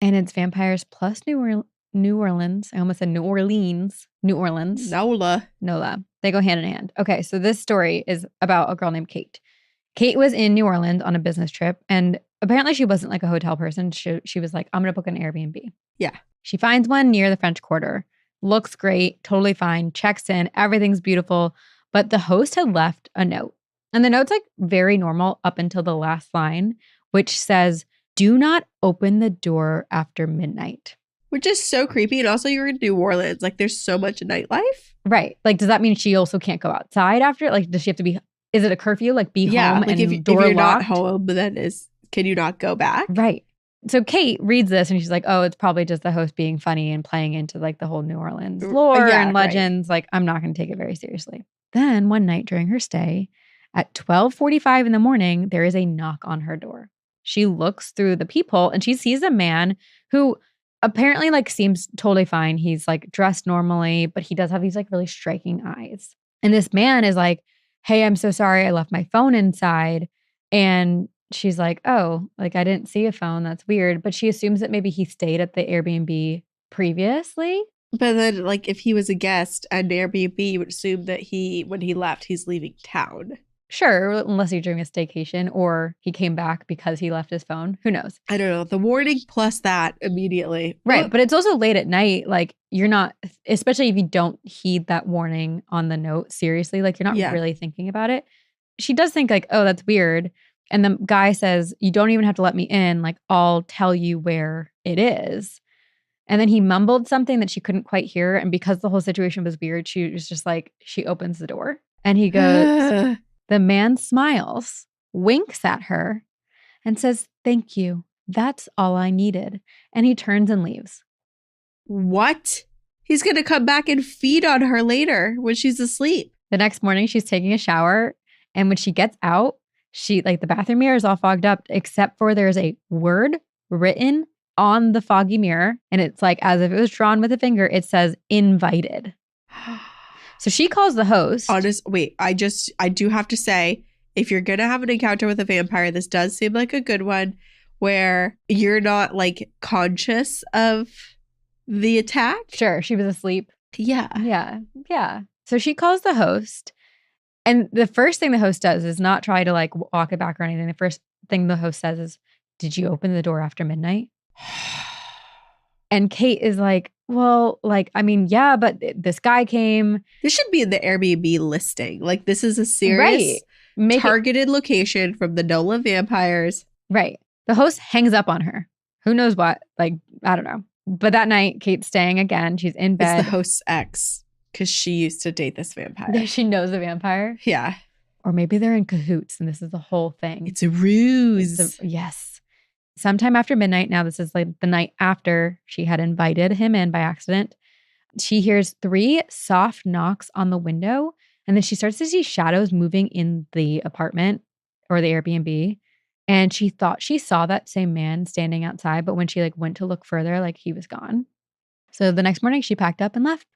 And it's vampires plus New Orleans. I almost said New Orleans. New Orleans. Nola. They go hand in hand. Okay, so this story is about a girl named Kate. Kate was in New Orleans on a business trip, and apparently she wasn't like a hotel person. She was like, I'm going to book an Airbnb. Yeah. She finds one near the French Quarter. Looks great, totally fine, checks in, everything's beautiful. But the host had left a note. And the note's like very normal up until the last line, which says, do not open the door after midnight. Which is so creepy. And also, you're in New Orleans. Like, there's so much nightlife. Right. Like, does that mean she also can't go outside after? Like, does she have to be, is it a curfew? Like, be home like and if door you're locked? not home, then can you not go back? Right. So Kate reads this and she's like, oh, it's probably just the host being funny and playing into like the whole New Orleans lore and legends. Right. Like, I'm not going to take it very seriously. Then one night during her stay at 12:45 in the morning, there is a knock on her door. She looks through the peephole and she sees a man who apparently like seems totally fine. He's like dressed normally, but he does have these like really striking eyes. And this man is like, hey, I'm so sorry. I left my phone inside. And she's like, oh, like I didn't see a phone. That's weird. But she assumes that maybe he stayed at the Airbnb previously. But then like if he was a guest at Airbnb, you would assume that when he left, he's leaving town. Sure, unless you're doing a staycation or he came back because he left his phone. Who knows? I don't know. The warning plus that immediately. Right. But it's also late at night. Like you're not, especially if you don't heed that warning on the note seriously, like you're not really thinking about it. She does think like, oh, that's weird. And the guy says, you don't even have to let me in. Like I'll tell you where it is. And then he mumbled something that she couldn't quite hear. And because the whole situation was weird, she was just like, she opens the door and he goes, the man smiles, winks at her, and says, thank you. That's all I needed. And he turns and leaves. What? He's going to come back and feed on her later when she's asleep. The next morning, she's taking a shower. And when she gets out, the bathroom mirror is all fogged up, except for there's a word written on the foggy mirror. And it's like as if it was drawn with a finger. It says invited. So she calls the host. I do have to say, if you're going to have an encounter with a vampire, this does seem like a good one where you're not like conscious of the attack. Sure. She was asleep. Yeah. So she calls the host. And the first thing the host does is not try to like walk it back or anything. The first thing the host says is, did you open the door after midnight? And Kate is like, well, like, I mean, yeah, but this guy came. This should be in the Airbnb listing. Like, this is a serious targeted location from the Nola vampires. Right. The host hangs up on her. Who knows what? Like, I don't know. But that night, Kate's staying again. She's in bed. It's the host's ex because she used to date this vampire. She knows the vampire? Yeah. Or maybe they're in cahoots and this is the whole thing. It's a ruse. Yes. Sometime after midnight, now this is like the night after she had invited him in by accident, she hears 3 soft knocks on the window. And then she starts to see shadows moving in the apartment or the Airbnb. And she thought she saw that same man standing outside. But when she like went to look further, like he was gone. So the next morning she packed up and left.